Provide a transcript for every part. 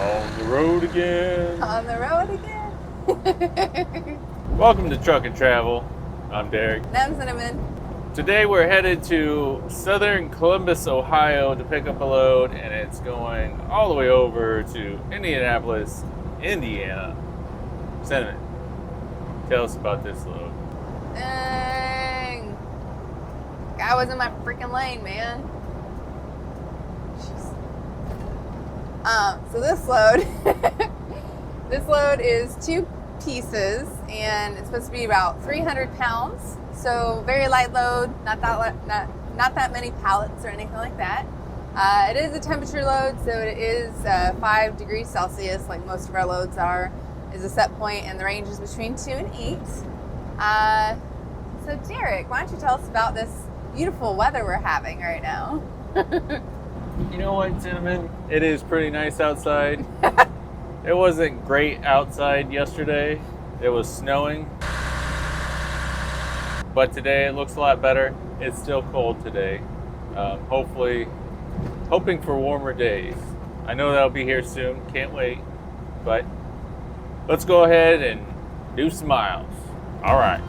On the road again. On the road again. Welcome to Truck and Travel. I'm Derek. And I'm Cinnamon. Today we're headed to southern Columbus, Ohio to pick up a load, and it's going all the way over to Indianapolis, Indiana. Cinnamon, tell us about this load. Dang. Guy was in my freaking lane, man. Jeez. So this load, this load is 2 pieces, and it's supposed to be about 300 pounds. So very light load, not that many pallets or anything like that. It is a temperature load, so it is 5 degrees Celsius, like most of our loads are, is a set point, and the range is between 2 and 8. So Derek, why don't you tell us about this beautiful weather we're having right now? You know what, Cinnamon? It is pretty nice outside. It wasn't great outside yesterday. It was snowing. But today it looks a lot better. It's still cold today. Hoping for warmer days. I know that'll be here soon. Can't wait. But let's go ahead and do some miles. All right.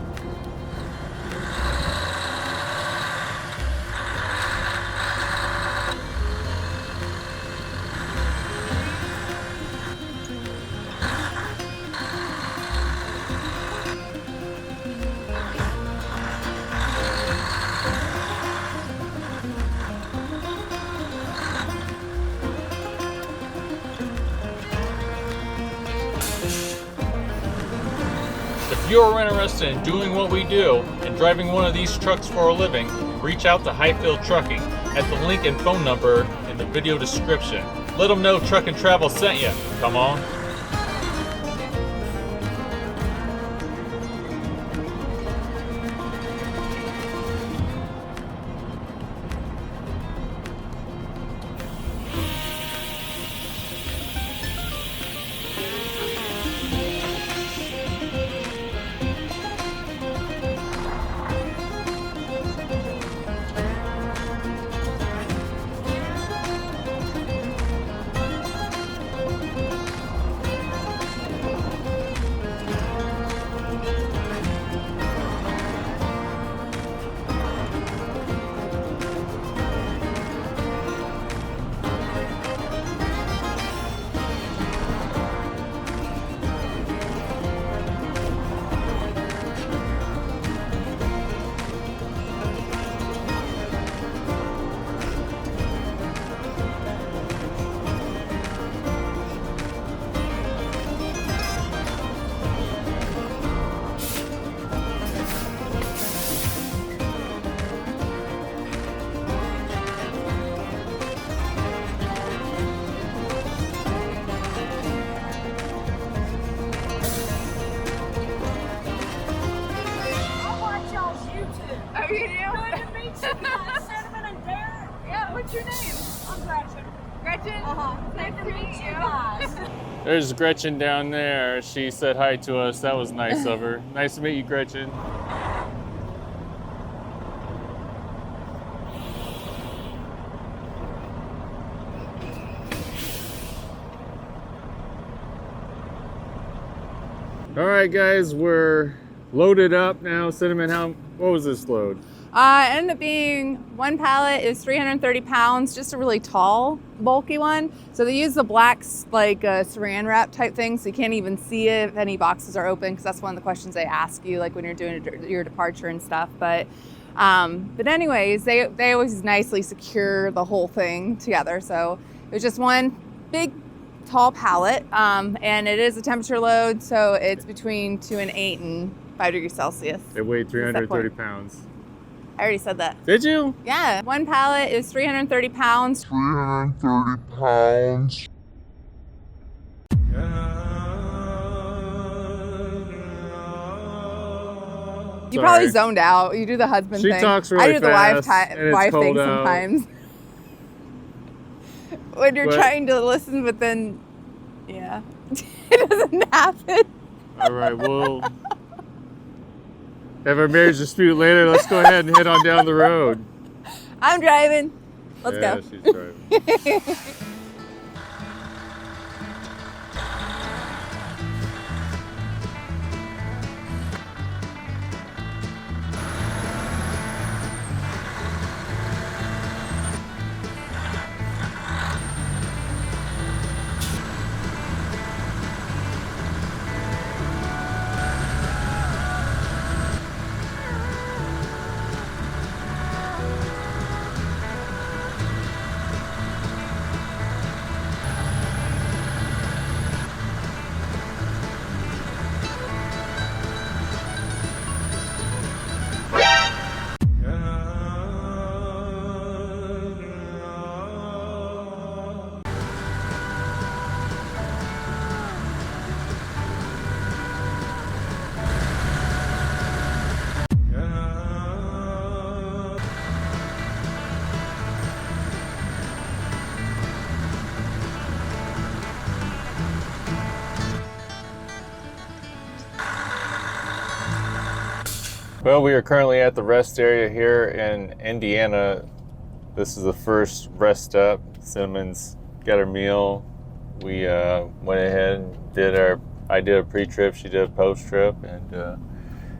If you're interested in doing what we do and driving one of these trucks for a living, reach out to Hyfield Trucking at the link and phone number in the video description. Let them know Truck and Travel sent you. Come on. Cinnamon and Derek. Yeah, what's your name? I'm Gretchen. Gretchen? Nice to meet you guys. There's Gretchen down there. She said hi to us. That was nice of her. Nice to meet you, Gretchen. All right, guys, we're loaded up now. Cinnamon, what was this load? It ended up being 1 pallet is 330 pounds, just a really tall, bulky one. So they use the black saran wrap type thing, so you can't even see it if any boxes are open, because that's one of the questions they ask you, like when you're doing your departure and stuff. But anyways, they always nicely secure the whole thing together. So it was just one big, tall pallet, and it is a temperature load, so it's between 2 and 8 and 5 degrees Celsius. It weighed 330 pounds. I already said that. Did you? Yeah, 1 pallet is 330 pounds. 330 pounds. You probably zoned out. You do the husband thing. She talks really I do the fast, and it's wife cold thing out. sometimes. When you're But- trying to listen, but then, yeah, it doesn't happen. All right, we'll have our marriage dispute later. Let's go ahead and head on down the road. I'm driving. Let's yeah, go. She's driving. Well, we are currently at the rest area here in Indiana. This is the first rest stop. Cinnamon's got her meal. We went ahead and I did a pre-trip, she did a post-trip, and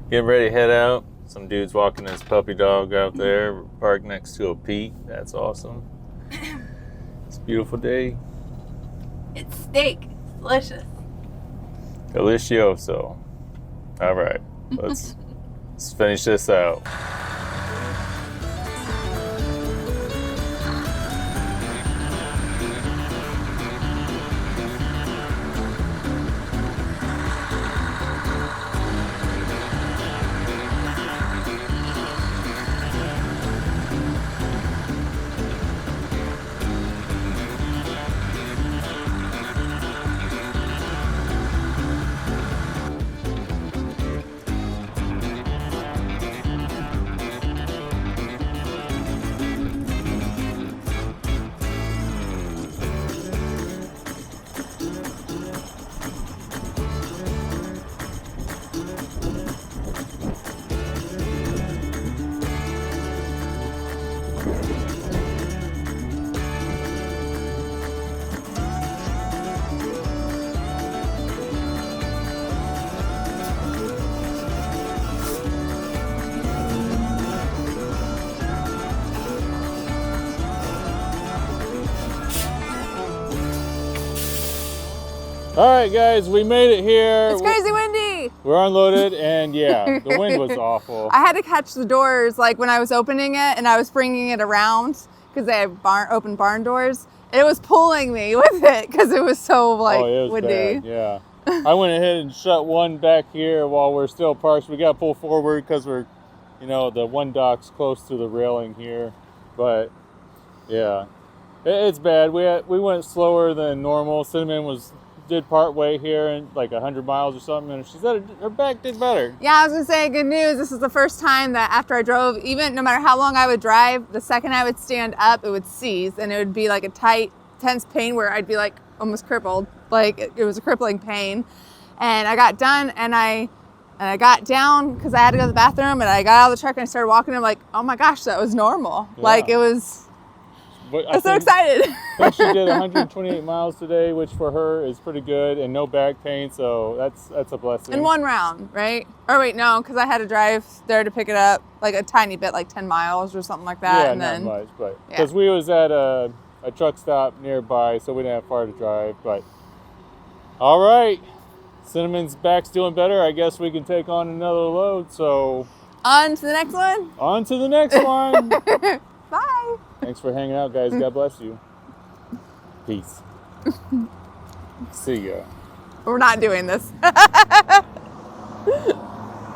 getting ready to head out. Some dude's walking his puppy dog out there, parked next to a peak. That's awesome. It's a beautiful day. It's steak. It's delicious. Delicioso. All right, let's finish this out. All right, guys, we made it here. It's crazy windy. We're unloaded, and yeah, the wind was awful. I had to catch the doors like when I was opening it, and I was bringing it around because they have open barn doors. It was pulling me with it because it was so like it was windy. bad, yeah. I went ahead and shut one back here while we're still parked. We got to pull forward because we're, the one dock's close to the railing here. But yeah, it's bad. We went slower than normal. Cinnamon did part way here in like 100 miles or something, and she said her back did better. Yeah, I was gonna say good news. This is the first time that after I drove, even no matter how long I would drive, the second I would stand up, it would seize, and it would be like a tight, tense pain where I'd be like almost crippled. Like it was a crippling pain. And I got done, and I got down because I had to go to the bathroom, and I got out of the truck and I started walking. And I'm like, oh my gosh, that was normal. Yeah. Like it was. I'm so excited. I think she did 128 miles today, which for her is pretty good, and no back pain, so that's a blessing. In one round, right? Or wait, no, because I had to drive there to pick it up, like a tiny bit, like 10 miles or something like that. Yeah, and not then, much, but because we was at a truck stop nearby, so we didn't have far to drive. But all right, Cinnamon's back's doing better. I guess we can take on another load. So on to the next one. On to the next one. Bye. Thanks for hanging out, guys. God bless you. Peace. See ya. We're not doing this.